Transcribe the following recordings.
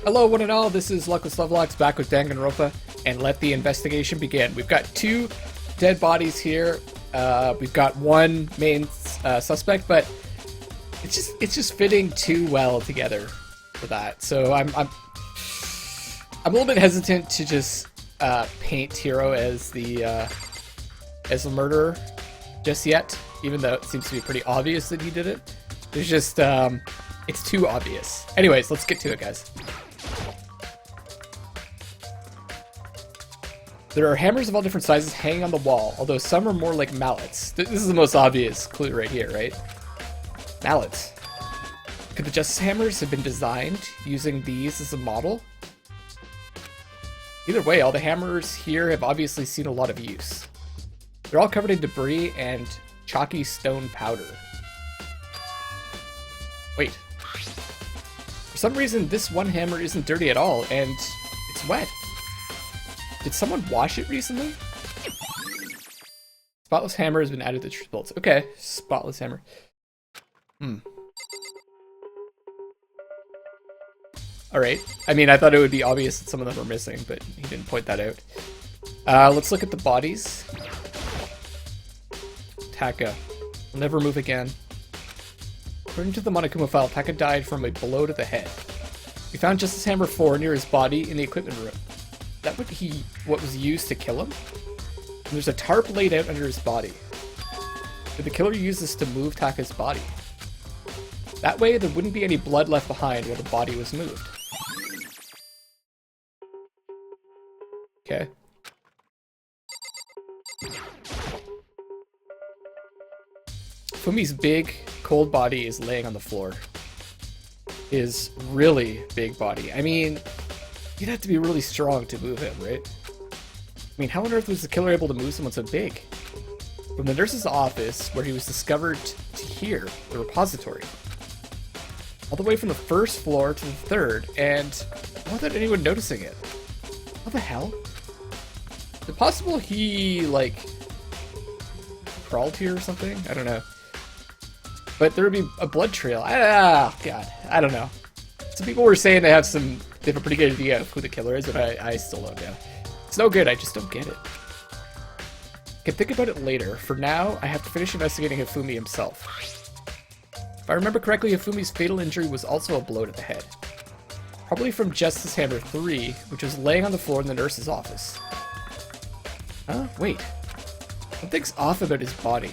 Hello, one and all. This is Luckless Lovelocks back with Danganronpa, and let the investigation begin. We've got two dead bodies here. We've got one main suspect, but it's just fitting too well together for that. So I'm a little bit hesitant to just paint Hiro as the murderer just yet, even though it seems to be pretty obvious that he did it. There's just it's too obvious. Anyways, let's get to it, guys. There are hammers of all different sizes hanging on the wall, although some are more like mallets. This is the most obvious clue right here, right? Mallets. Could the Justice Hammers have been designed using these as a model? Either way, all the hammers here have obviously seen a lot of use. They're all covered in debris and chalky stone powder. Wait. For some reason, this one hammer isn't dirty at all, and it's wet. Did someone wash it recently? Spotless hammer has been added to the bolts. Okay, spotless hammer. Alright. I mean, I thought it would be obvious that some of them were missing, but he didn't point that out. Let's look at the bodies. Taka. Will never move again. According to the Monokuma file, Taka died from a blow to the head. We found Justice Hammer 4 near his body in the equipment room. That what was used to kill him? And there's a tarp laid out under his body. Did the killer use this to move Taka's body? That way, there wouldn't be any blood left behind while the body was moved. Okay. Fumi's big, cold body is laying on the floor. His really big body. I mean, you'd have to be really strong to move him, right? I mean, how on earth was the killer able to move someone so big? From the nurse's office, where he was discovered, to here, the repository. All the way from the first floor to the third, and without anyone noticing it. What the hell? Is it possible he, like, crawled here or something? I don't know. But there would be a blood trail. God, I don't know. Some people were saying they have a pretty good idea of who the killer is, but I still don't know. It's no good, I just don't get it. I can think about it later. For now, I have to finish investigating Hifumi himself. If I remember correctly, Hifumi's fatal injury was also a blow to the head. Probably from Justice Hammer 3, which was laying on the floor in the nurse's office. Huh? Wait. Something's off about his body.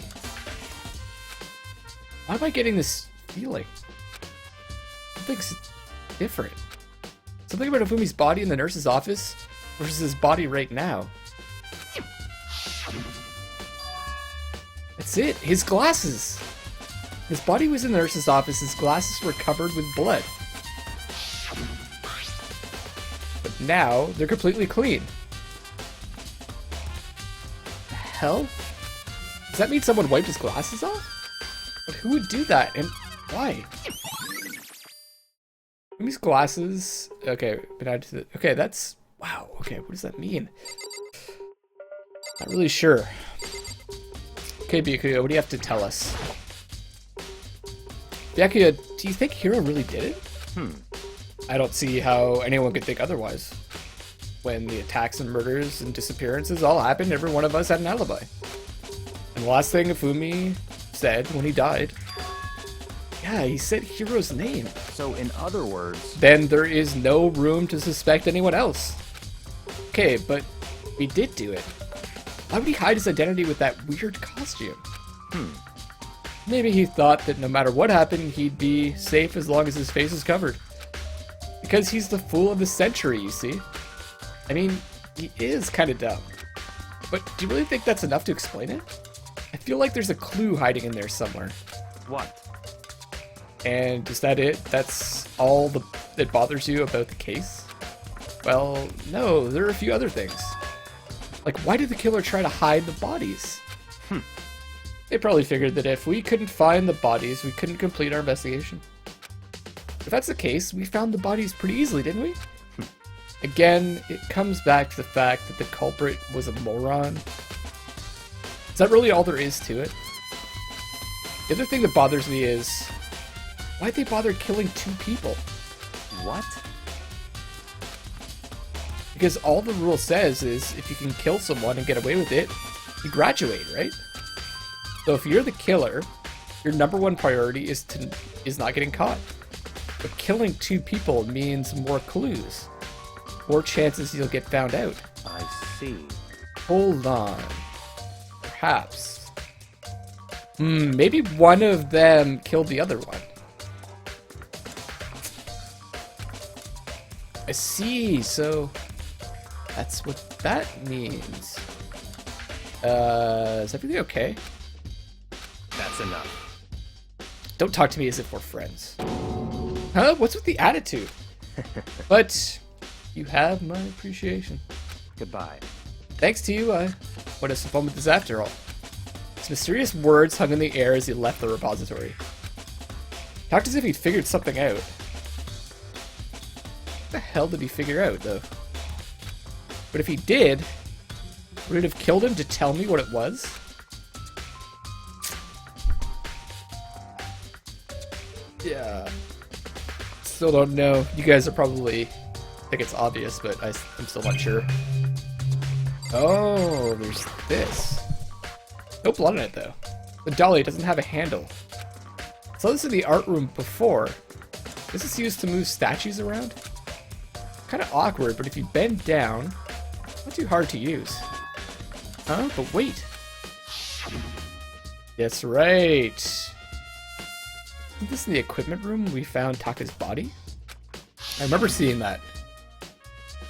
Why am I getting this feeling? Something's different. Something about Hifumi's body in the nurse's office versus his body right now. That's it. His glasses. His body was in the nurse's office. His glasses were covered with blood. But now they're completely clean. The hell? Does that mean someone wiped his glasses off? But who would do that, and why? These glasses. Okay, been added to the. Okay, that's. Wow. Okay, what does that mean? Not really sure. Okay, Byakuya, what do you have to tell us? Byakuya, do you think Hiro really did it? I don't see how anyone could think otherwise. When the attacks and murders and disappearances all happened, every one of us had an alibi. And the last thing Hifumi said when he died, yeah, he said Hiro's name. So in other words, then there is no room to suspect anyone else. Okay, but he did do it. Why would he hide his identity with that weird costume? Maybe he thought that no matter what happened, he'd be safe as long as his face is covered. Because he's the fool of the century, you see. I mean, he is kind of dumb. But do you really think that's enough to explain it? I feel like there's a clue hiding in there somewhere. what? And is that it? That's all that bothers you about the case? Well, no, there are a few other things. Like, why did the killer try to hide the bodies? They probably figured that if we couldn't find the bodies, we couldn't complete our investigation. If that's the case, we found the bodies pretty easily, didn't we? Again, it comes back to the fact that the culprit was a moron. Is that really all there is to it? The other thing that bothers me is, why'd they bother killing two people? What? Because all the rule says is if you can kill someone and get away with it, you graduate, right? So if you're the killer, your number one priority is not getting caught. But killing 2 people means more clues. More chances you'll get found out. I see. Hold on. Perhaps. Maybe one of them killed the other one. I see, so that's what that means. Is everything okay? That's enough. Don't talk to me as if we're friends. Huh? What's with the attitude? But you have my appreciation. Goodbye. Thanks to you, I want to have some fun with this after all. His mysterious words hung in the air as he left the repository. Talked as if he'd figured something out. What the hell did he figure out, though? But if he did, would it have killed him to tell me what it was? Yeah. Still don't know. You guys are probably think it's obvious, but I'm still not sure. Oh, there's this. No blood on it, though. The dolly doesn't have a handle. Saw this in the art room before. Is this used to move statues around? Kind of awkward, but if you bend down, not too hard to use. Huh? But wait. That's right. Isn't this in the equipment room we found Taka's body? I remember seeing that.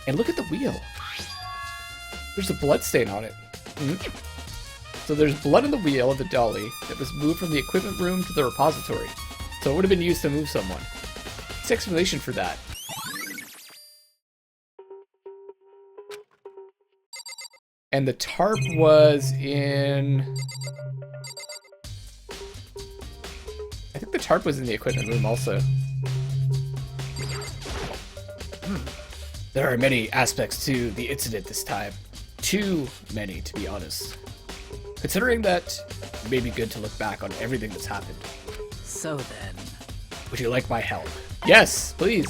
And look at the wheel. There's a blood stain on it. So there's blood on the wheel of the dolly that was moved from the equipment room to the repository. So it would have been used to move someone. What's the explanation for that? And the tarp was in... I think the tarp was in the equipment room also. There are many aspects to the incident this time. Too many, to be honest. Considering that, it may be good to look back on everything that's happened. So then... Would you like my help? Yes, please.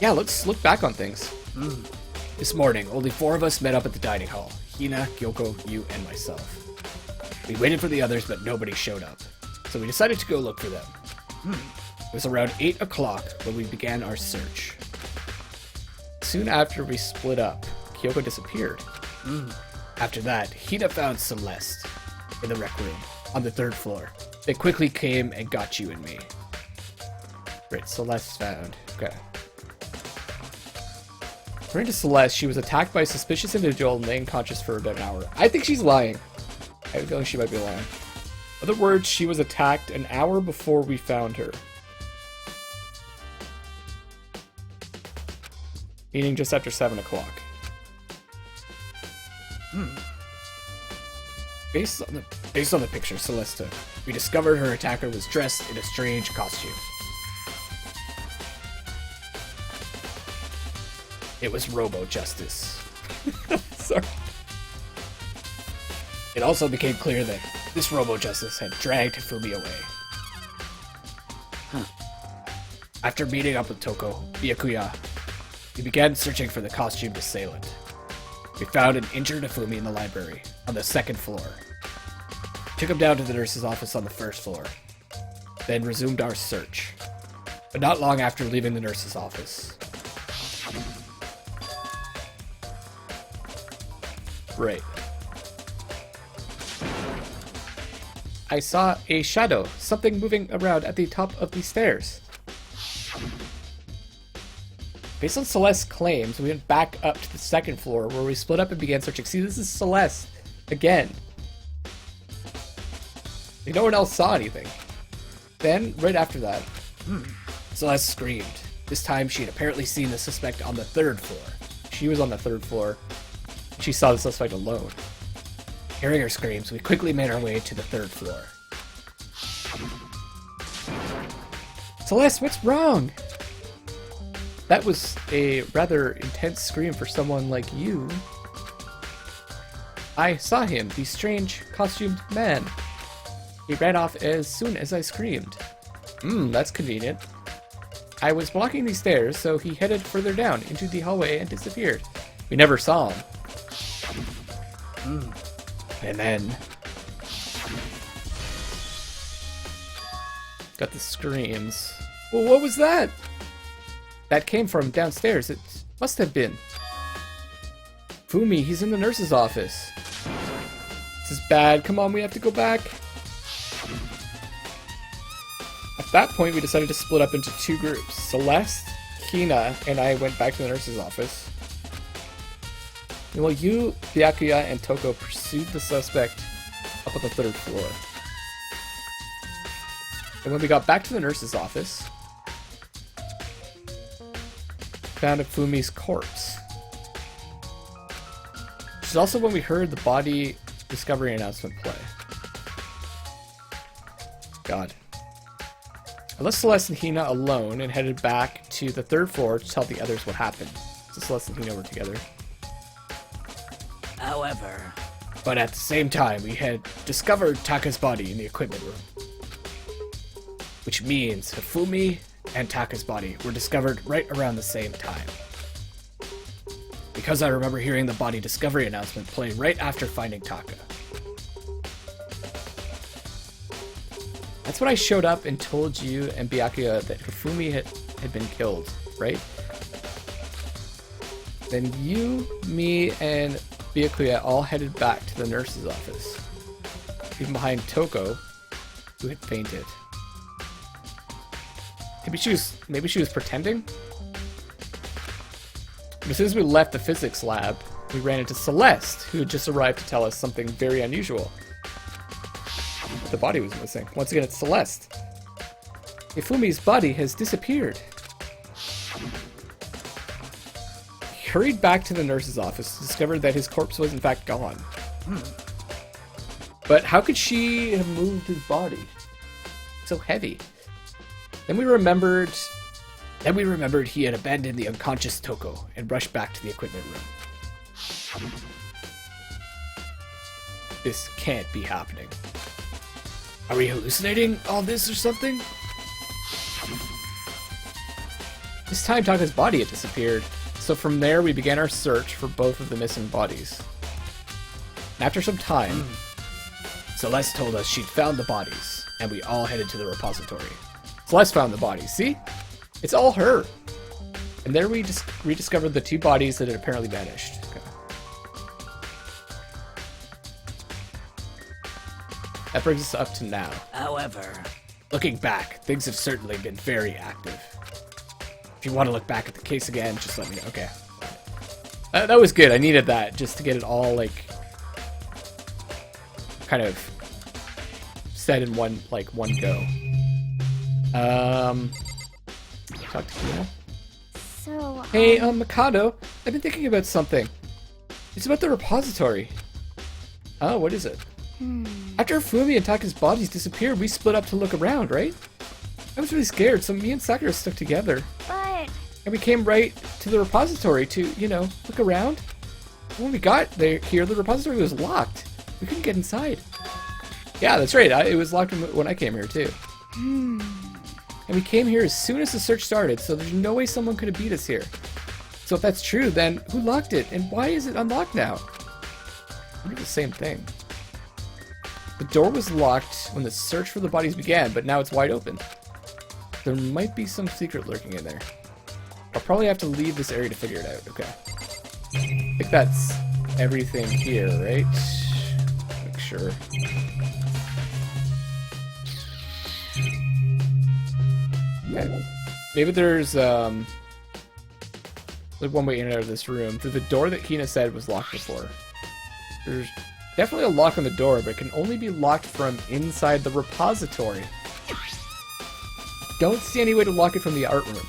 Yeah, let's look back on things. This morning, only 4 of us met up at the dining hall. Hina, Kyoko, you, and myself. We waited for the others, but nobody showed up. So we decided to go look for them. It was around 8 o'clock when we began our search. Soon after we split up, Kyoko disappeared. After that, Hina found Celeste in the rec room on the 3rd floor. They quickly came and got you and me. Right, Celeste found. Okay. According to Celeste, she was attacked by a suspicious individual and lay unconscious for about an hour. I think she's lying. I have a feeling she might be lying. In other words, she was attacked an hour before we found her. Meaning just after 7 o'clock. Based on the picture Celeste took, we discovered her attacker was dressed in a strange costume. It was Robo-Justice. Sorry. It also became clear that this Robo-Justice had dragged Fumi away. After meeting up with Toko, Byakuya, we began searching for the costumed assailant. We found an injured Fumi in the library, on the 2nd floor. Took him down to the nurse's office on the 1st floor, then resumed our search. But not long after leaving the nurse's office. Right. I saw a shadow, something moving around at the top of the stairs. Based on Celeste's claims, we went back up to the 2nd floor where we split up and began searching. See, this is Celeste again. Like, no one else saw anything. Then, right after that, Celeste screamed. This time she had apparently seen the suspect on the 3rd floor. She was on the 3rd floor. She saw the suspect alone. Hearing her screams, we quickly made our way to the 3rd floor. Celeste, what's wrong? That was a rather intense scream for someone like you. I saw him, the strange, costumed man. He ran off as soon as I screamed. That's convenient. I was blocking these stairs, so he headed further down into the hallway and disappeared. We never saw him. And then... got the screams. Well, what was that? That came from downstairs. It must have been. Fumi, he's in the nurse's office. This is bad. Come on, we have to go back. At that point, we decided to split up into two groups. Celeste, Hina, and I went back to the nurse's office. While you, Byakuya, and Toko pursued the suspect up on the third floor. And when we got back to the nurse's office, found Fumi's corpse. Which is also when we heard the body discovery announcement play. God. I left Celeste and Hina alone and headed back to the third floor to tell the others what happened. So Celeste and Hina were together. However... But at the same time, we had discovered Taka's body in the equipment room. Which means Hifumi and Taka's body were discovered right around the same time. Because I remember hearing the body discovery announcement play right after finding Taka. That's when I showed up and told you and Byakuya that Hifumi had been killed, right? Then you, me, and Byakuya all headed back to the nurse's office. Even behind Toko, who had fainted. Maybe she was pretending? But as soon as we left the physics lab, we ran into Celeste, who had just arrived to tell us something very unusual. The body was missing. Once again, it's Celeste. Hifumi's body has disappeared. He hurried back to the nurse's office to discover that his corpse was in fact gone. But how could she have moved his body? So heavy. Then we remembered he had abandoned the unconscious Toko and rushed back to the equipment room. This can't be happening. Are we hallucinating all this or something? This time Taka's body had disappeared, so from there we began our search for both of the missing bodies. And after some time, Celeste told us she'd found the bodies, and we all headed to the repository. Celeste found the bodies, see? It's all her. And there we rediscovered the two bodies that had apparently vanished. Okay. That brings us up to now. However... Looking back, things have certainly been very active. If you want to look back at the case again, just let me know. Okay. That was good. I needed that just to get it all, like, kind of said in one go. Talk to Kina. So, Hey, Mikado, I've been thinking about something. It's about the repository. Oh, what is it? After Fumi and Taka's bodies disappeared, we split up to look around, right? I was really scared, so me and Sakura stuck together. but And we came right to the repository to, look around. When we got here, the repository was locked. We couldn't get inside. Yeah, that's right. It was locked when I came here, too. And we came here as soon as the search started, so there's no way someone could have beat us here. So if that's true, then who locked it, and why is it unlocked now? I wonder the same thing. The door was locked when the search for the bodies began, but now it's wide open. There might be some secret lurking in there. I'll probably have to leave this area to figure it out. Okay. I think that's everything here, right? Make sure. Okay. Maybe there's like one way in and out of this room through the door that Hina said was locked before. There's definitely a lock on the door, but it can only be locked from inside the repository. Don't see any way to lock it from the art room.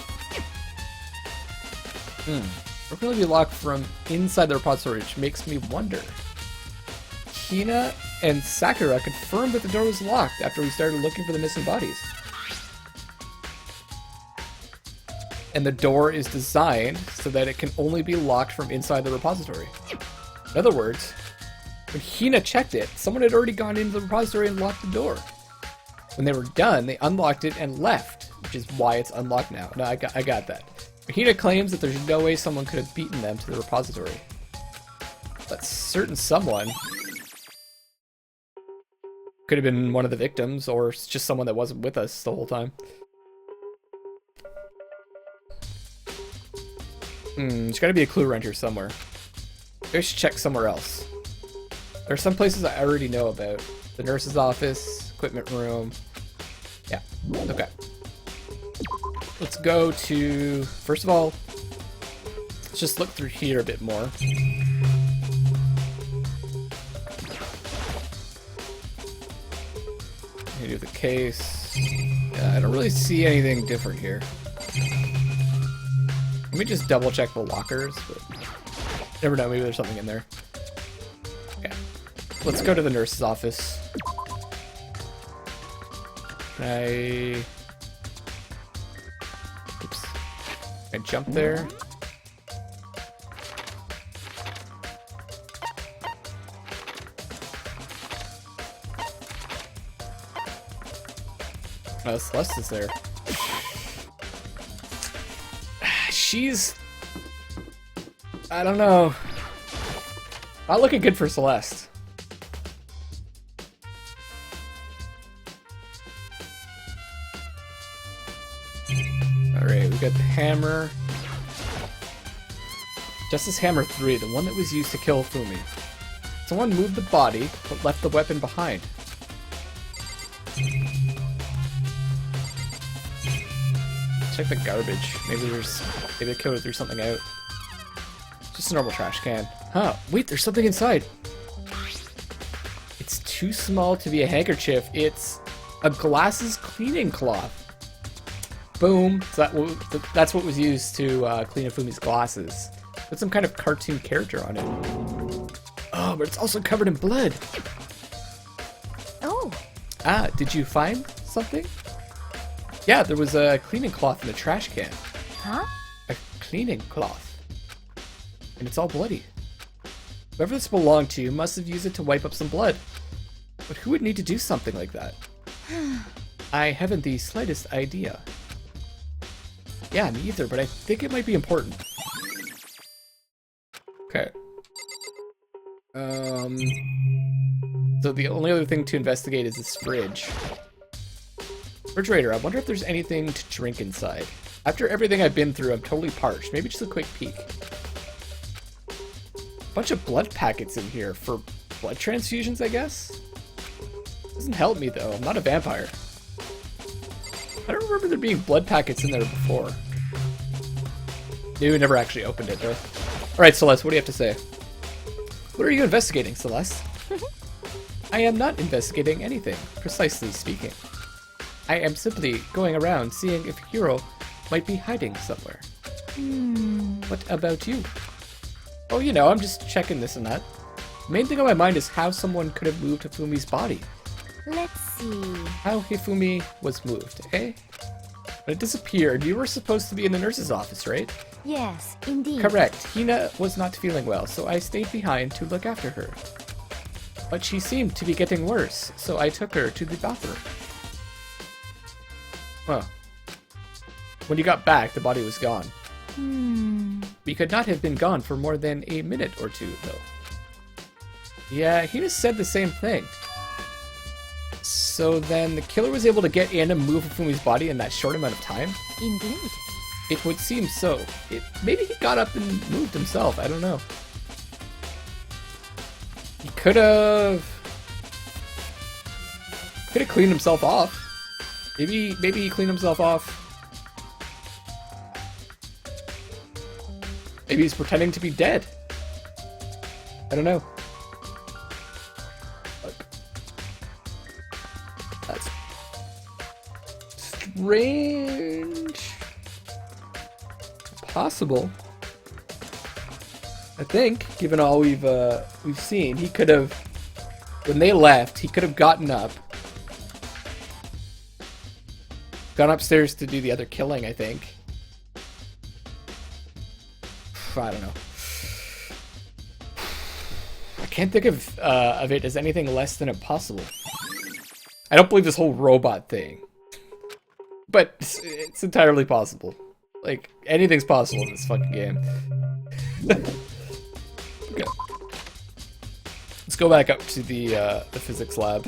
It can only be locked from inside the repository, which makes me wonder. Hina and Sakura confirmed that the door was locked after we started looking for the missing bodies. And the door is designed so that it can only be locked from inside the repository. In other words, when Hina checked it, someone had already gone into the repository and locked the door. When they were done, they unlocked it and left, which is why it's unlocked now. No, I got that. Hina claims that there's no way someone could have beaten them to the repository. But certain someone could have been one of the victims, or just someone that wasn't with us the whole time. There's gotta be a clue around here somewhere. Maybe I should check somewhere else. There are some places I already know about. The nurse's office, equipment room. Yeah, okay. Let's go to, first of all, let's just look through here a bit more. Do the case. Yeah, I don't really see anything different here. Let me just double check the lockers, but never know, maybe there's something in there. Okay. Let's go to the nurse's office. Can I... Oops. Can I jump there? Oh, Celeste is there. She's... I don't know. Not looking good for Celeste. Alright, we got the hammer. Justice Hammer 3, the one that was used to kill Fumi. Someone moved the body, but left the weapon behind. Check the garbage. Maybe they could have threw something out. Just a normal trash can. Huh, wait, there's something inside. It's too small to be a handkerchief. It's a glasses cleaning cloth. Boom. So that's what was used to clean Fumi's glasses. With some kind of cartoon character on it. Oh, but it's also covered in blood. Oh. Ah, did you find something? Yeah, there was a cleaning cloth in the trash can. Huh? A cleaning cloth. And it's all bloody. Whoever this belonged to must have used it to wipe up some blood. But who would need to do something like that? I haven't the slightest idea. Yeah, me either, but I think it might be important. Okay. So the only other thing to investigate is this fridge. Refrigerator, I wonder if there's anything to drink inside. After everything I've been through, I'm totally parched. Maybe just a quick peek. Bunch of blood packets in here for blood transfusions, I guess? Doesn't help me though, I'm not a vampire. I don't remember there being blood packets in there before. Maybe we never actually opened it though. Alright, Celeste, what do you have to say? What are you investigating, Celeste? I am not investigating anything, precisely speaking. I am simply going around seeing if Hiro might be hiding somewhere. What about you? Oh, you know, I'm just checking this and that. The main thing on my mind is how someone could have moved Hifumi's body. Let's see. How Hifumi was moved, eh? When it disappeared, you were supposed to be in the nurse's office, right? Yes, indeed. Correct. Hina was not feeling well, so I stayed behind to look after her. But she seemed to be getting worse, so I took her to the bathroom. Huh. When you got back, the body was gone. We could not have been gone for more than a minute or two, though. Yeah, Hina said the same thing. So then the killer was able to get in and move Fumi's body in that short amount of time? Indeed. It would seem so. Maybe he got up and moved himself, I don't know. He could have cleaned himself off. Maybe he cleaned himself off. Maybe he's pretending to be dead. I don't know. Look. That's strange. Possible. I think, given all we've seen, he could have, when they left, he could have gotten up, gone upstairs to do the other killing, I think. I don't know. I can't think of it as anything less than impossible. I don't believe this whole robot thing. But it's entirely possible. Like, anything's possible in this fucking game. Okay. Let's go back up to the physics lab.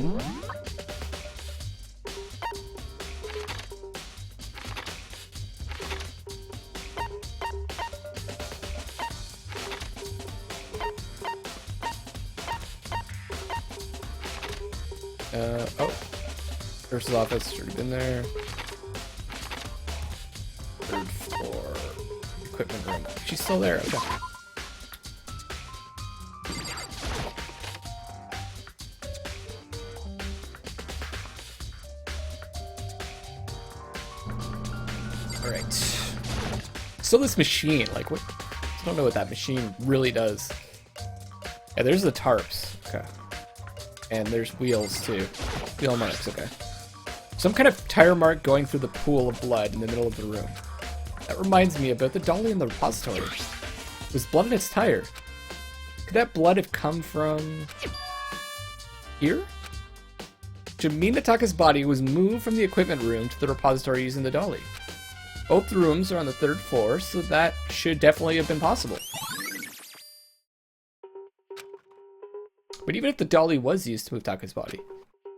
Oh. Nurse's office, should have been there. Third floor. Equipment room. She's still there, okay. Alright. So this machine, like what? I don't know what that machine really does. Yeah, there's the tarps. Okay. And there's wheels too. Wheel marks, okay. Some kind of tire mark going through the pool of blood in the middle of the room. That reminds me about the dolly in the repository. There's blood in its tire. Could that blood have come from here? To mean Nataka's body was moved from the equipment room to the repository using the dolly. Both rooms are on the 3rd floor, so that should definitely have been possible. But even if the dolly was used to move Taka's body,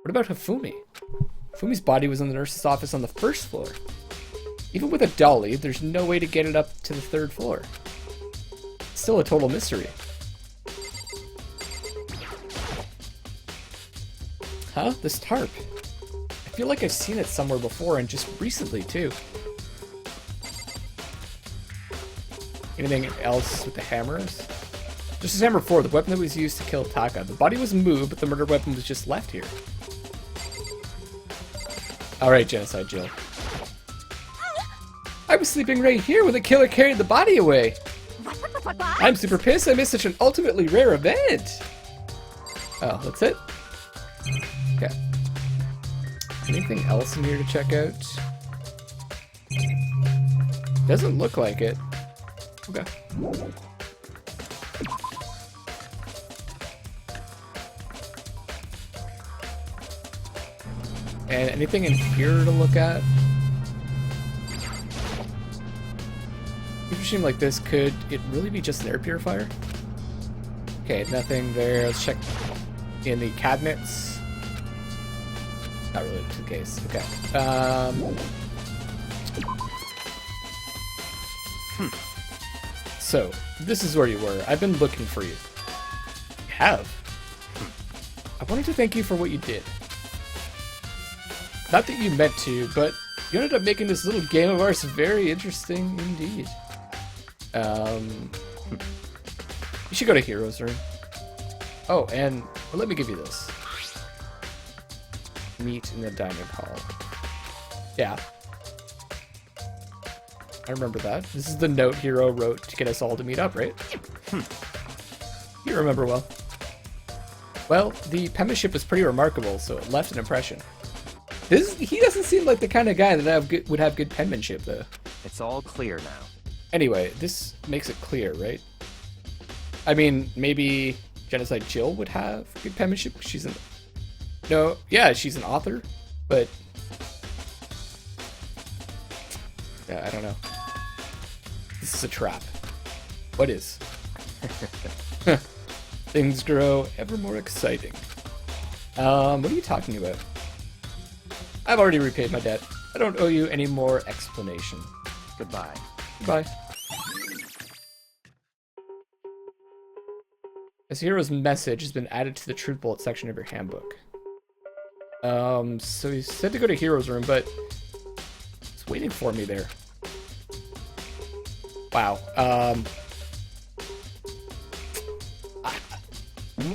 what about Hifumi? Hifumi's body was in the nurse's office on the 1st floor. Even with a dolly, there's no way to get it up to the 3rd floor. It's still a total mystery. Huh? This tarp. I feel like I've seen it somewhere before, and just recently too. Anything else with the hammers? Just as Hammer 4, the weapon that was used to kill Taka. The body was moved, but the murder weapon was just left here. Alright, Genocide Jill. I was sleeping right here when the killer carried the body away. I'm super pissed I missed such an ultimately rare event. Oh, that's it? Okay. Anything else in here to check out? Doesn't look like it. Okay. And anything in here to look at? A machine like this, could it really be just an air purifier? Okay, nothing there. Let's check in the cabinets. Not really the case. Okay. So, this is where you were. I've been looking for you. You have? I wanted to thank you for what you did. Not that you meant to, but you ended up making this little game of ours very interesting indeed. You should go to Hero's Room. Oh, and well, let me give you this. Meet in the dining hall. Yeah. I remember that. This is the note Hero wrote to get us all to meet up, right? You remember well. Well, the penmanship was pretty remarkable, so it left an impression. He doesn't seem like the kind of guy that would have good penmanship, though. It's all clear now. Anyway, this makes it clear, right? I mean, maybe Genocide Jill would have good penmanship. She's an... No, yeah, she's an author, but... Yeah, I don't know. This is a trap. What is? Things grow ever more exciting. What are you talking about? I've already repaid my debt. I don't owe you any more explanation. Goodbye. Goodbye. As Hero's message has been added to the Truth Bullet section of your handbook. So he said to go to Hero's Room, but it's waiting for me there. Wow.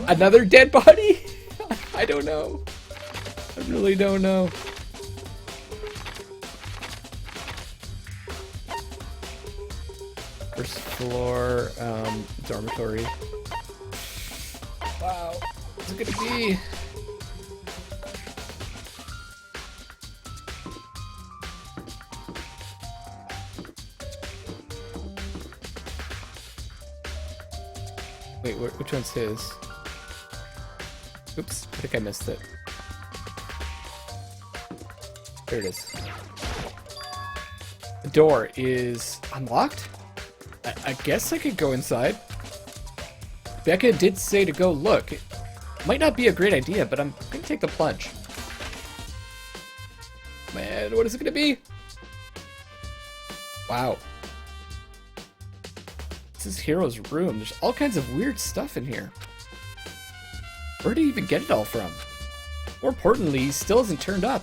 Another dead body? I don't know. I really don't know. First floor, dormitory. Wow. What's it gonna be? Wait, which one's his? Oops, I think I missed it. There it is. door is unlocked? I guess I could go inside. Becca did say to go look. It might not be a great idea, but I'm gonna take the plunge. Man, what is it gonna be? Wow. This is Hero's room. There's all kinds of weird stuff in here. Where did he even get it all from? More importantly, he still hasn't turned up.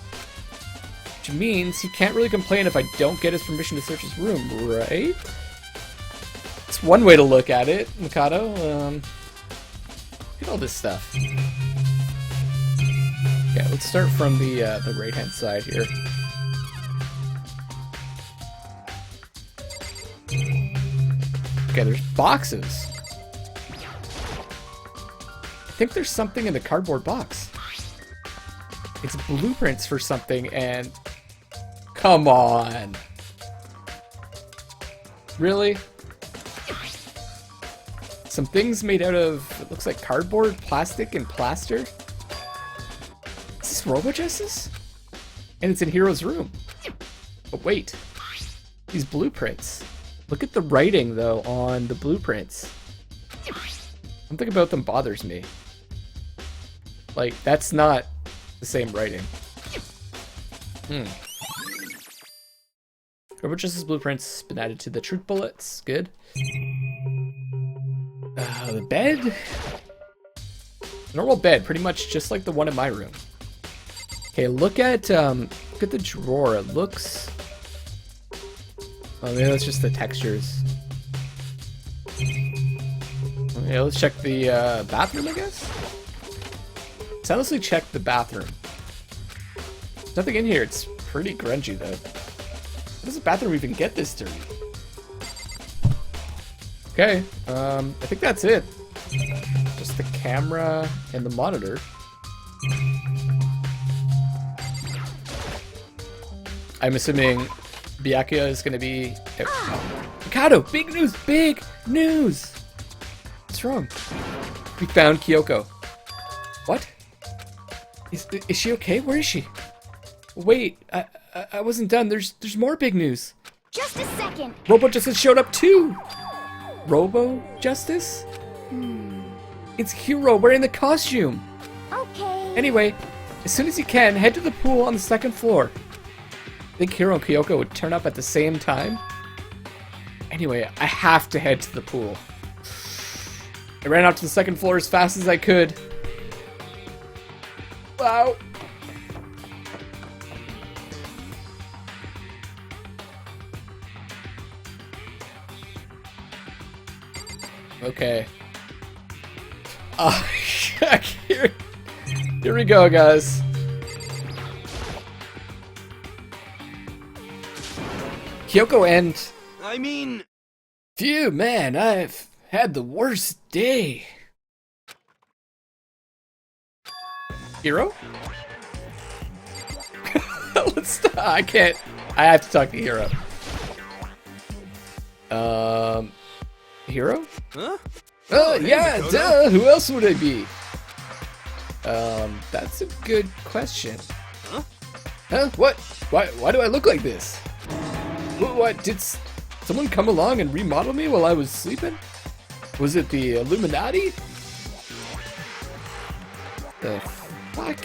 Which means he can't really complain if I don't get his permission to search his room, right? It's one way to look at it, Mikado. Look at all this stuff. Yeah, let's start from the right-hand side here. Okay, there's boxes. I think there's something in the cardboard box. It's blueprints for something, and... Come on! Really? Some things made out of, it looks like cardboard, plastic, and plaster? Is this Robo-Justice? And it's in Hero's room. But wait. These blueprints. Look at the writing, though, on the blueprints. Something about them bothers me. Like, that's not the same writing. Robo-Justice blueprints been added to the truth bullets. Good. The bed? Normal bed, pretty much just like the one in my room. Okay, look at the drawer. It looks... Oh, maybe that's just the textures. Okay, let's check the bathroom, I guess? Let's honestly check the bathroom. There's nothing in here. It's pretty grungy, though. How does the bathroom even get this dirty? Okay, I think that's it. Just the camera and the monitor. I'm assuming Byakuya is gonna be... Mikado! Big news! Big news! What's wrong? We found Kyoko. What? Is she okay? Where is she? Wait, I wasn't done. There's more big news. Just a second. Robo-Justice showed up too! Robo-Justice? It's Hero wearing the costume. Okay. Anyway, as soon as you can, head to the pool on the second floor. Think Hero and Kyoko would turn up at the same time? Anyway, I have to head to the pool. I ran out to the second floor as fast as I could. Wow. Okay. Here we go, guys. Kyoko and... Phew, man, I've had the worst day. Hero? I can't. I have to talk to Hero. Hero? Huh? Oh, yeah, duh. Who else would I be? That's a good question. Huh? Huh? What? Why do I look like this? What? Did someone come along and remodel me while I was sleeping? Was it the Illuminati? The fuck?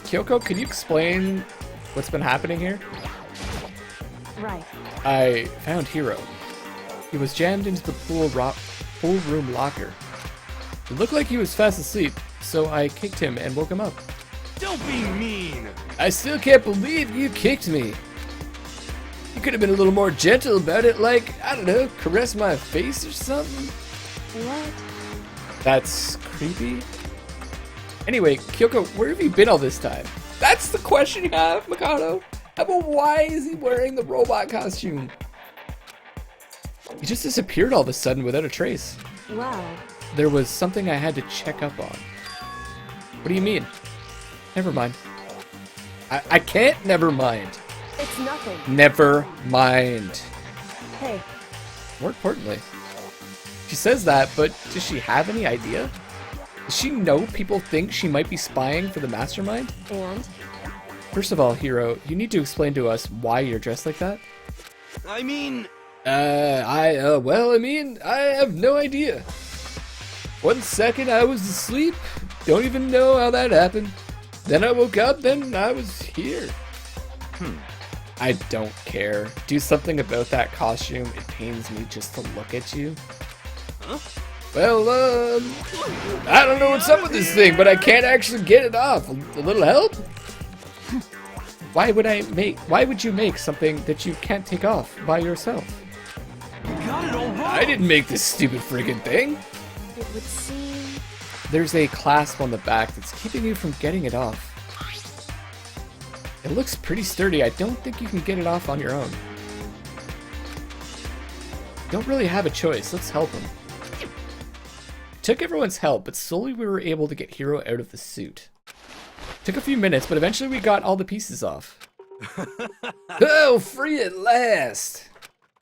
Kyoko, can you explain what's been happening here? Right. I found Hero. He was jammed into the pool room locker. It looked like he was fast asleep, so I kicked him and woke him up. Don't be mean! I still can't believe you kicked me. You could have been a little more gentle about it, like, I don't know, caress my face or something. What? That's creepy. Anyway, Kyoko, where have you been all this time? That's the question you have, Mikado. How about why is he wearing the robot costume? He just disappeared all of a sudden without a trace. Wow. There was something I had to check up on. What do you mean? Never mind. I can't never mind. It's nothing. Never mind. Hey. More importantly, she says that, but does she have any idea? Does she know people think she might be spying for the mastermind? And? First of all, Hiro, you need to explain to us why you're dressed like that. I mean, Well, I have no idea. 1 second I was asleep, don't even know how that happened. Then I woke up, then I was here. I don't care. Do something about that costume. It pains me just to look at you. huh? Well, I don't know what's up with this thing, but I can't actually get it off. A little help? Why would you make something that you can't take off by yourself? You got it all wrong. I didn't make this stupid friggin' thing. It would seem. There's a clasp on the back that's keeping you from getting it off. It looks pretty sturdy. I don't think you can get it off on your own. Don't really have a choice. Let's help him. It took everyone's help, but slowly we were able to get Hiro out of the suit. Took a few minutes, but eventually we got all the pieces off. Oh, free at last!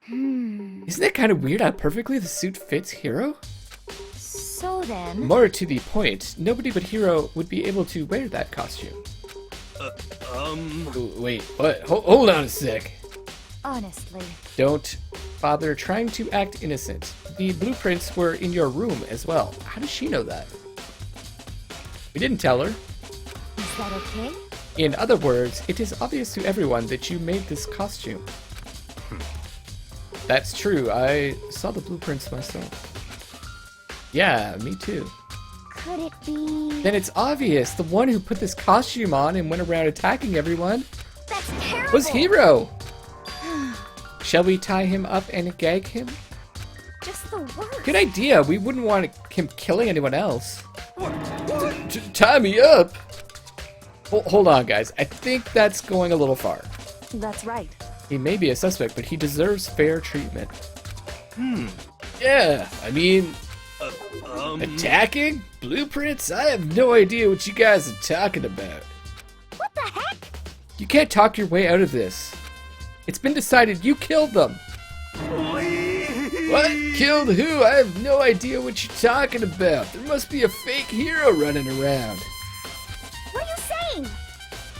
Isn't it kind of weird how perfectly the suit fits Hiro? So then. More to the point, nobody but Hiro would be able to wear that costume. Wait, what? Hold on a sec. Honestly. Don't bother trying to act innocent. The blueprints were in your room as well. How does she know that? We didn't tell her. Is that okay? In other words, it is obvious to everyone that you made this costume. That's true, I saw the blueprints myself. Yeah, me too. Could it be? Then it's obvious the one who put this costume on and went around attacking everyone That's terrible. was Hiro! Shall we tie him up and gag him? Just the worst. Good idea, we wouldn't want him killing anyone else. Tie me up? Hold on, guys. I think that's going a little far. That's right. He may be a suspect, but he deserves fair treatment. Yeah, I mean, attacking? Blueprints? I have no idea what you guys are talking about. What the heck? You can't talk your way out of this. It's been decided you killed them. What? Killed who? I have no idea what you're talking about. There must be a fake hero running around. What are you saying?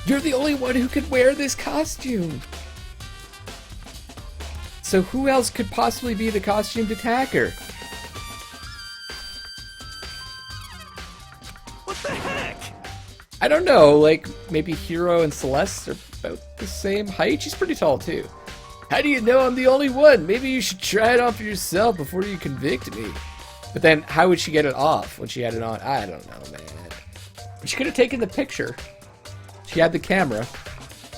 You're the only one who could wear this costume. So who else could possibly be the costumed attacker? What the heck? I don't know, like maybe Hiro and Celeste are about the same height? She's pretty tall too. How do you know I'm the only one? Maybe you should try it on for yourself before you convict me. But then how would she get it off when she had it on? I don't know, man. She could have taken the picture. She had the camera.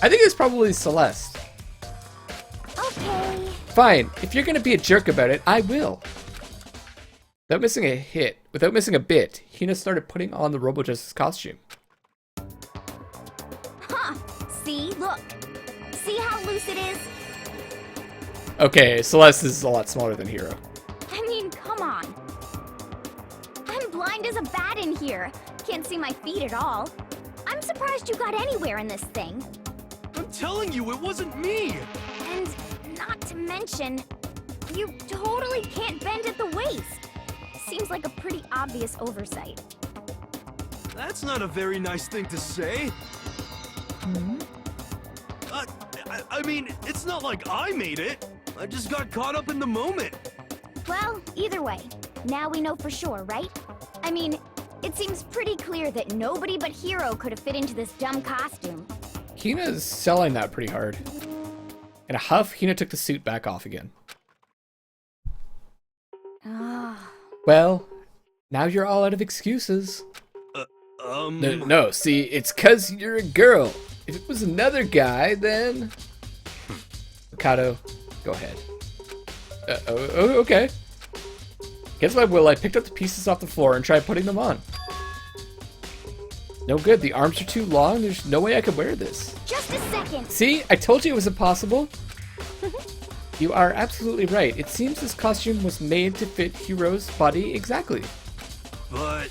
I think it's probably Celeste. Okay. Fine, if you're gonna be a jerk about it, I will. Without missing a bit, Hina started putting on the Robo-Justice costume. Huh. See? Look. See how loose it is? Okay, Celeste is a lot smaller than Hiro. I mean, come on. I'm blind as a bat in here. Can't see my feet at all. I'm surprised you got anywhere in this thing. I'm telling you, it wasn't me. And not to mention, you totally can't bend at the waist. Seems like a pretty obvious oversight. That's not a very nice thing to say. I mean, it's not like I made it. I just got caught up in the moment. Well, either way, now we know for sure, right? I mean, it seems pretty clear that nobody but Hiro could have fit into this dumb costume. Hina's selling that pretty hard. In a huff, Hina took the suit back off again. Well, now you're all out of excuses. No, see, it's 'cause you're a girl. If it was another guy, then... Mikado, go ahead. Okay. Against my will, I picked up the pieces off the floor and tried putting them on. No good, the arms are too long, there's no way I could wear this. Just a second. See, I told you it was impossible. You are absolutely right. It seems this costume was made to fit Hiro's body exactly. But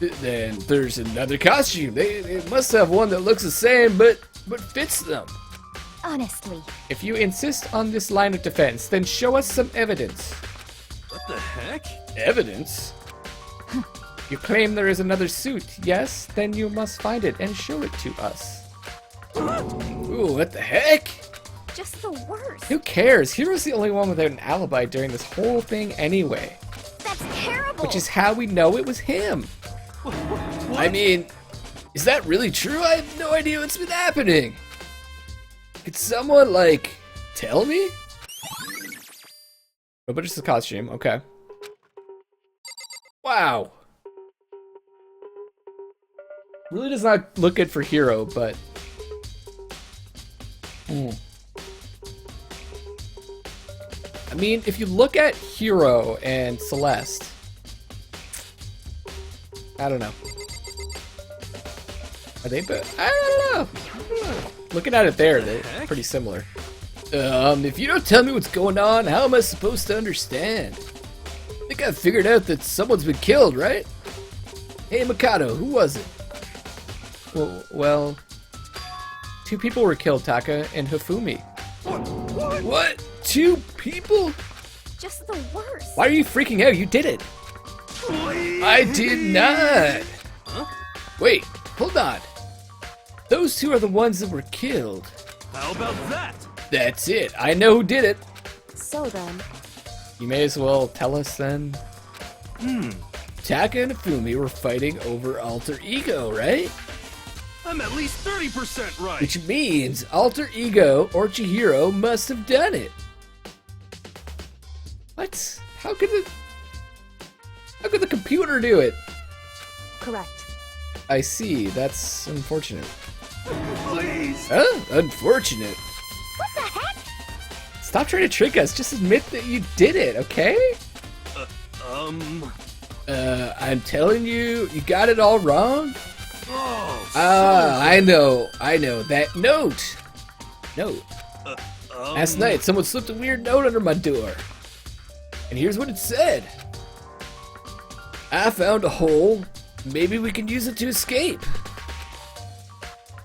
Then there's another costume. They must have one that looks the same, but fits them. Honestly. If you insist on this line of defense, then show us some evidence. what the heck? Evidence? You claim there is another suit, yes? Then you must find it and show it to us. What? Ooh, what the heck? Just the worst. Who cares? Hiro's the only one without an alibi during this whole thing anyway. That's terrible. Which is how we know it was him. I mean, is that really true? I have no idea what's been happening. Could someone, like, tell me? Oh, but just a costume. Okay. Wow. Really does not look good for Hiro, but... I mean, if you look at Hiro and Celeste... I don't know. Are they both? I don't know. Looking at it there, they're pretty similar. If you don't tell me what's going on, how am I supposed to understand? I think I've figured out that someone's been killed, right? Hey, Mikado, who was it? Well, 2 people were killed, Taka and Hifumi. What? 2 people? Just the worst. Why are you freaking out? You did it. Please. I did not. Huh? Wait, hold on. Those 2 are the ones that were killed. How about that? That's it. I know who did it. So then. You may as well tell us then. Taka and Hifumi were fighting over Alter Ego, right? I'm at least 30% right. Which means Alter Ego or Chihiro must have done it. What? How could the computer do it? Correct. I see. That's unfortunate. Please. Huh? Unfortunate. What the heck? Stop trying to trick us. Just admit that you did it, okay? I'm telling you, you got it all wrong. Oh. I know. That note. Last night, someone slipped a weird note under my door. And here's what it said. I found a hole. Maybe we can use it to escape.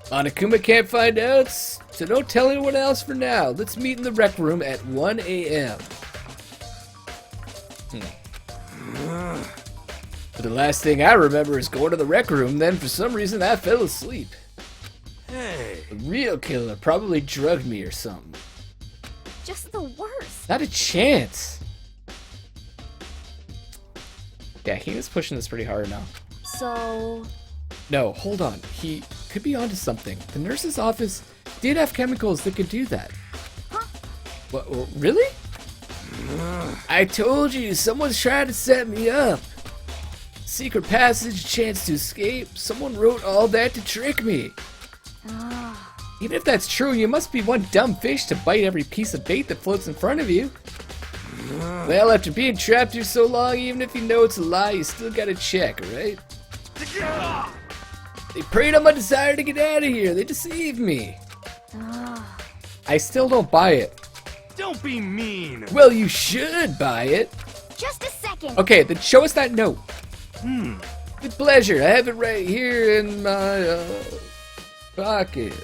Monokuma can't find out, so don't tell anyone else for now. Let's meet in the rec room at 1 a.m. But the last thing I remember is going to the rec room, then for some reason I fell asleep. Hey. The real killer probably drugged me or something. Just the worst. Not a chance. Yeah, he was pushing this pretty hard now. So... No, hold on. He could be onto something. The nurse's office did have chemicals that could do that. Huh? What, really? I told you, someone's trying to set me up. Secret passage, chance to escape. Someone wrote all that to trick me. Even if that's true, you must be one dumb fish to bite every piece of bait that floats in front of you. Well, after being trapped here so long, even if you know it's a lie, you still gotta check, right? They preyed on my desire to get out of here. They deceived me. I still don't buy it. Don't be mean. Well, you should buy it. Just a second. Okay, then show us that note. With pleasure. I have it right here in my pocket.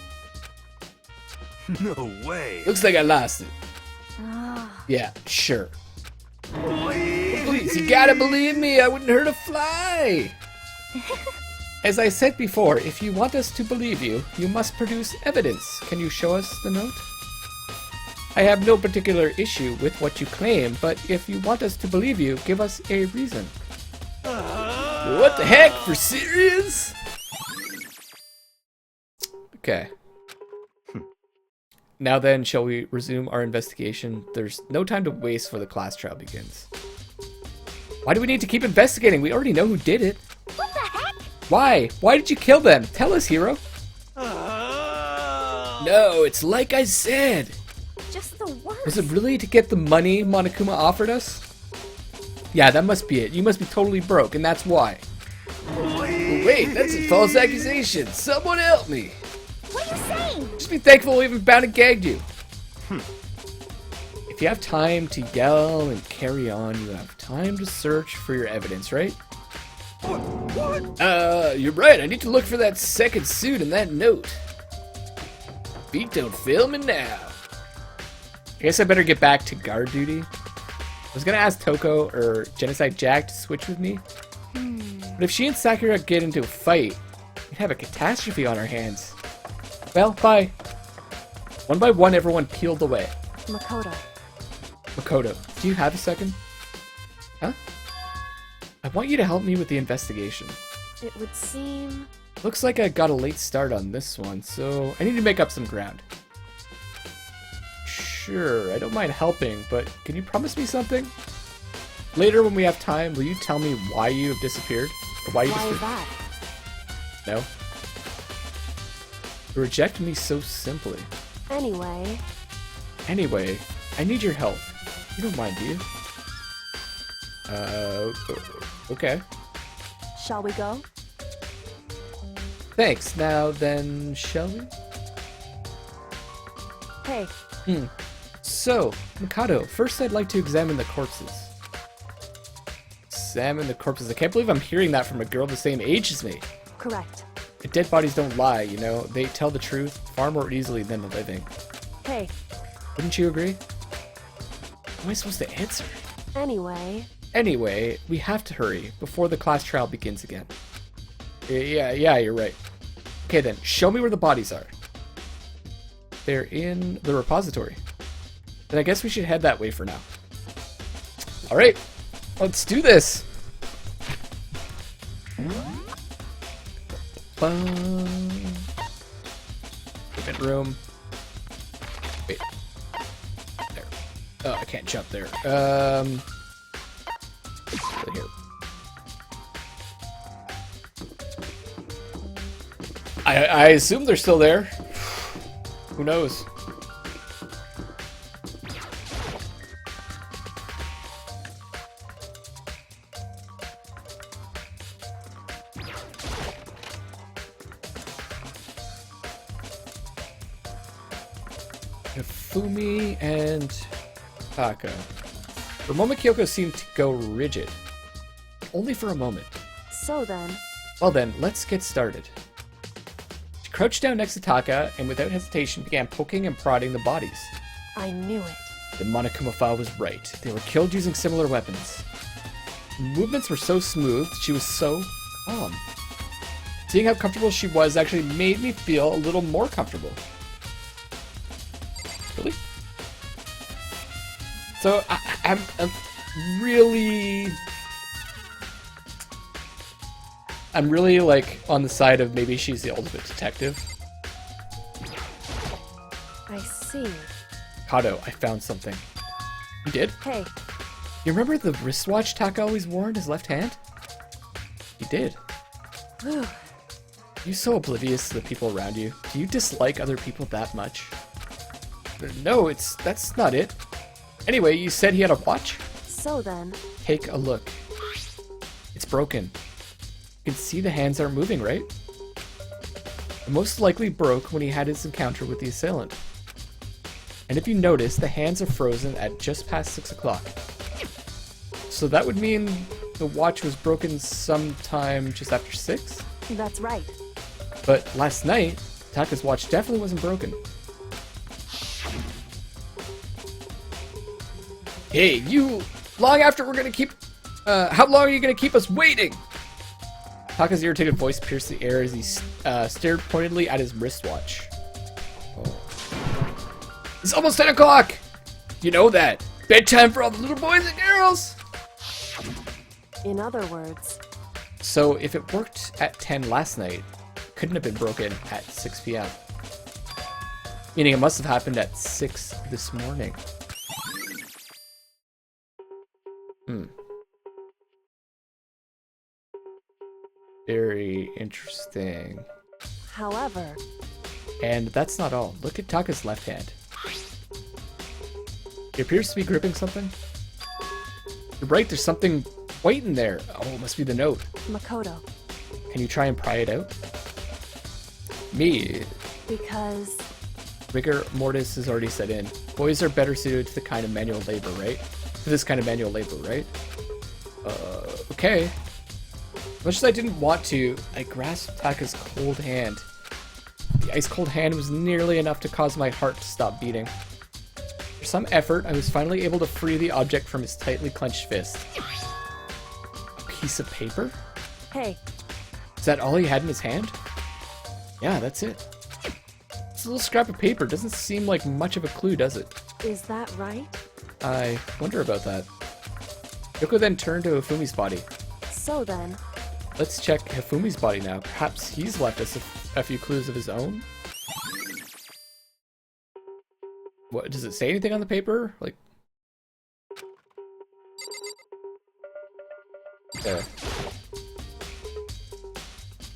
No way. Looks like I lost it. Yeah, sure. Please, you gotta believe me. I wouldn't hurt a fly. As I said before, if you want us to believe you, you must produce evidence. Can you show us the note? I have no particular issue with what you claim, but if you want us to believe you, give us a reason. What the heck? For serious? Okay. Now then, shall we resume our investigation? There's no time to waste before the class trial begins. Why do we need to keep investigating? We already know who did it. What the heck? Why? Why did you kill them? Tell us, Hiro. No, it's like I said. Just the worst. Was it really to get the money Monokuma offered us? Yeah, that must be it. You must be totally broke, and that's why. Wait, that's a false accusation. Someone help me. What are you saying? Just be thankful we haven't bound and gagged you. If you have time to yell and carry on, you have time to search for your evidence, right? What? You're right. I need to look for that second suit and that note. Beat don't fail me now. I guess I better get back to guard duty. I was gonna ask Toko or Genocide Jack to switch with me. But if she and Sakura get into a fight, we'd have a catastrophe on our hands. Well, bye. One by one, everyone peeled away. Makoto. Makoto, do you have a second? Huh? I want you to help me with the investigation. It would seem... Looks like I got a late start on this one, so I need to make up some ground. Sure, I don't mind helping, but can you promise me something? Later when we have time, will you tell me why you have disappeared? Or why you Why is disappeared? that? No? You reject me so simply. Anyway, Anyway, I need your help. You don't mind, do you? Okay. shall we go? Thanks. Now then, shall we? Hey, So, Mikado, first I'd like to examine the corpses. Examine the corpses. I can't believe I'm hearing that from a girl the same age as me. correct. Dead bodies don't lie, you know. They tell the truth far more easily than the living. Hey, Wouldn't you agree? How am I supposed to answer? anyway, Anyway, we have to hurry before the class trial begins again. Yeah, you're right. Okay then, show me where the bodies are. They're in the repository. Then I guess we should head that way for now. Alright, let's do this! Movement room. Wait. There. Oh, I can't jump there. Over here. I assume they're still there. Who knows? Fumi and Taka. For a moment, Kyoko seemed to go rigid. Only for a moment. so then, Well then, let's get started. She crouched down next to Taka and without hesitation began poking and prodding the bodies. I knew it. The Monokuma was right. They were killed using similar weapons. The movements were so smooth, she was so calm. Seeing how comfortable she was actually made me feel a little more comfortable. Really? So I'm really like on the side of maybe she's the ultimate detective. I see. Kato, I found something. You did? Hey, You remember the wristwatch Taka always wore in his left hand? He did. whew, You so oblivious to the people around you. Do you dislike other people that much? No, that's not it. Anyway, you said he had a watch? so then, Take a look. It's broken. You can see the hands aren't moving, right? It most likely broke when he had his encounter with the assailant. And if you notice, the hands are frozen at just past 6 o'clock. So that would mean the watch was broken sometime just after 6? that's right. But last night, Taka's watch definitely wasn't broken. Hey, you! Long after we're gonna keep... how long are you gonna keep us waiting? Taka's irritated voice pierced the air as he stared pointedly at his wristwatch. Oh. It's almost 10 o'clock! You know that. Bedtime for all the little boys and girls! In other words, So if it worked at 10 last night, it couldn't have been broken at 6 p.m. Meaning it must have happened at 6 this morning. Very interesting. however, And that's not all. Look at Taka's left hand. He appears to be gripping something. You're right, there's something white in there. Oh, it must be the note. Makoto, Can you try and pry it out? Me. because Rigor mortis has already set in. Boys are better suited to the kind of manual labor, right? To this kind of manual labor, right? Okay. Much as I didn't want to, I grasped Taka's cold hand. The ice-cold hand was nearly enough to cause my heart to stop beating. For some effort, I was finally able to free the object from his tightly clenched fist. A piece of paper? hey, Is that all he had in his hand? Yeah, that's it. It's a little scrap of paper. Doesn't seem like much of a clue, does it? Is that right? I wonder about that. Yoko then turned to Hifumi's body. So then, Let's check Hifumi's body now. Perhaps he's left us a few clues of his own? What, does it say anything on the paper? Like... There.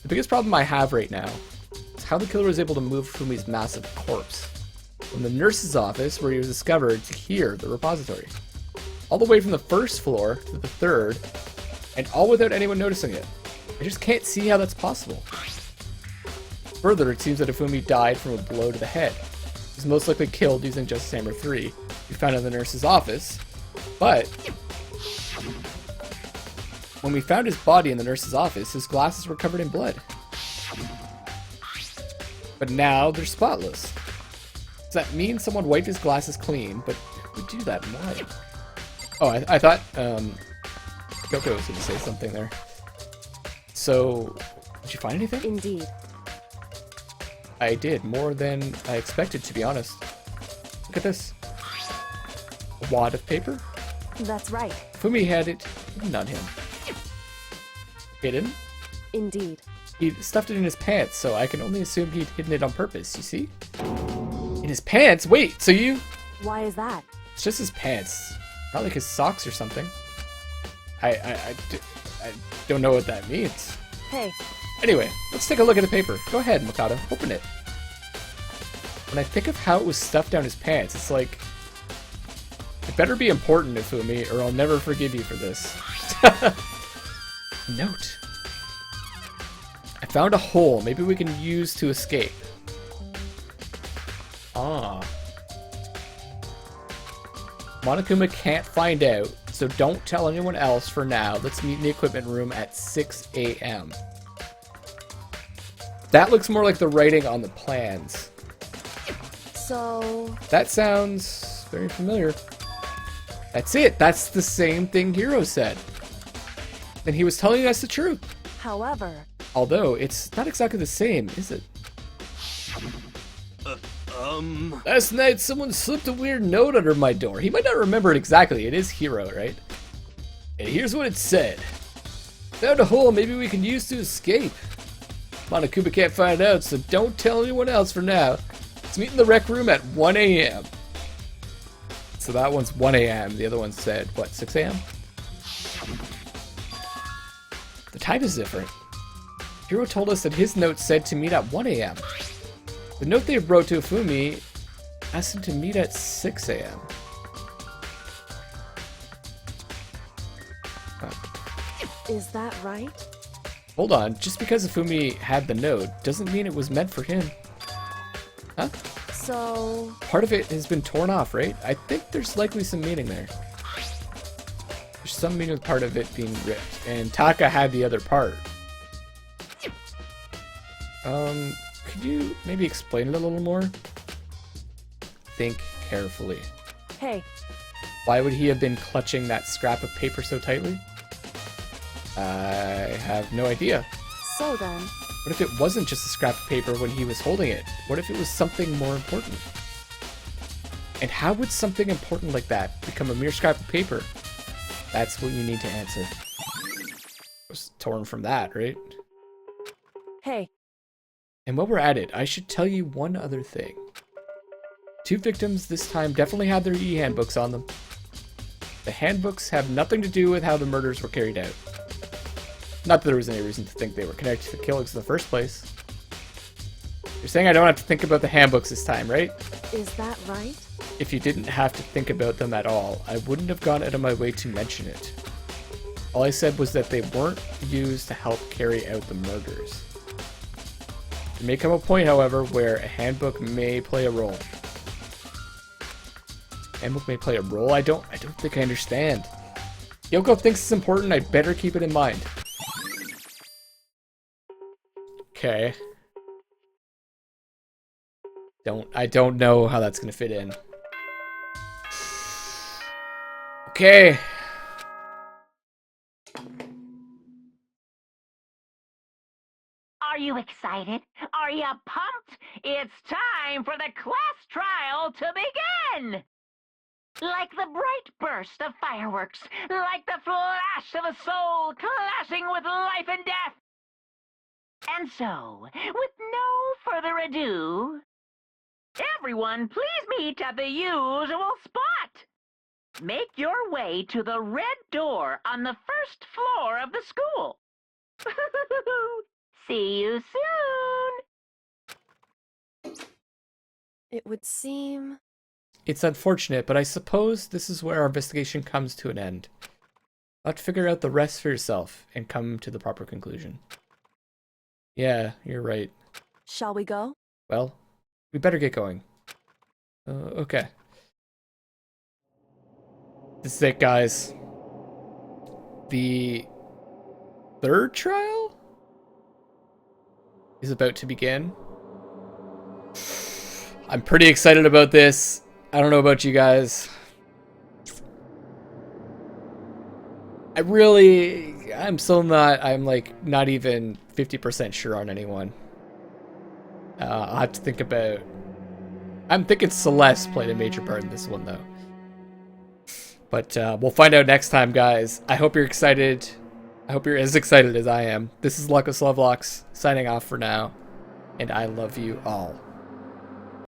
The biggest problem I have right now is how the killer was able to move Hifumi's massive corpse from the nurse's office where he was discovered to here, the repository. All the way from the first floor to the third, and all without anyone noticing it. I just can't see how that's possible. Further, it seems that Hifumi died from a blow to the head. He was most likely killed using Justice Hammer 3, we found in the nurse's office, but when we found his body in the nurse's office, his glasses were covered in blood. But now they're spotless. Does that mean someone wiped his glasses clean? But who would do that and why? Oh, I thought Yoko was going to say something there. So, did you find anything? indeed. I did, more than I expected, to be honest. Look at this. A wad of paper? That's right. Fumi had it hidden on him. Hidden? Indeed. He stuffed it in his pants, so I can only assume he'd hidden it on purpose, you see? In his pants? Wait, so you... Why is that? It's just his pants. Not like his socks or something. I don't know what that means. Hey, Anyway, let's take a look at the paper. Go ahead, Mikado. Open it. When I think of how it was stuffed down his pants, it's like... It better be important, Ifumi, or I'll never forgive you for this. Note. I found a hole. Maybe we can use to escape. Ah. Monokuma can't find out, so don't tell anyone else for now. Let's meet in the equipment room at 6 a.m. That looks more like the writing on the plans. so... That sounds very familiar. That's it. That's the same thing Hiro said. And he was telling us the truth. However, Although, it's not exactly the same, is it? Last night, someone slipped a weird note under my door. He might not remember it exactly. It is Hiro, right? And here's what it said. Found a hole maybe we can use to escape. Monokuma can't find out, so don't tell anyone else for now. Let's meet in the rec room at 1 a.m. So that one's 1 a.m. The other one said, what, 6 a.m.? The time is different. Hiro told us that his note said to meet at 1 a.m. The note they wrote to Ifumi asked him to meet at 6 a.m. is that right? Hold on, just because Ifumi had the note doesn't mean it was meant for him. Huh? So... Part of it has been torn off, right? I think there's likely some meaning there. There's some meaning with part of it being ripped, and Taka had the other part. Could you maybe explain it a little more? Think carefully. Hey, Why would he have been clutching that scrap of paper so tightly? I have no idea. so then... What if it wasn't just a scrap of paper when he was holding it? What if it was something more important? And how would something important like that become a mere scrap of paper? That's what you need to answer. It was torn from that, right? Hey, And while we're at it, I should tell you one other thing. 2 victims this time definitely had their e-handbooks on them. The handbooks have nothing to do with how the murders were carried out. Not that there was any reason to think they were connected to the killings in the first place. You're saying I don't have to think about the handbooks this time, right? is that right? If you didn't have to think about them at all, I wouldn't have gone out of my way to mention it. All I said was that they weren't used to help carry out the murders. There may come a point, however, where a handbook may play a role. Handbook may play a role? I don't think I understand. Yoko thinks it's important, I'd better keep it in mind. Okay. I don't know how that's gonna fit in. Okay. Are you you excited? Are you pumped? It's time for the class trial to begin! Like the bright burst of fireworks, like the flash of a soul clashing with life and death. And so, with no further ado, everyone please meet at the usual spot. Make your way to the red door on the first floor of the school. See you soon! It would seem... It's unfortunate, but I suppose this is where our investigation comes to an end. I'll have to figure out the rest for yourself and come to the proper conclusion. Yeah, you're right. Shall we go? Well, we better get going. Okay. This is it, guys. The third trial is about to begin. I'm pretty excited about this. I don't know about you guys. I'm still not, I'm like not even 50% sure on anyone. I'll have to think about, I'm thinking Celeste played a major part in this one though. But we'll find out next time, guys. I hope you're excited. I hope you're as excited as I am. This is Luckless Lovelocks signing off for now. And I love you all.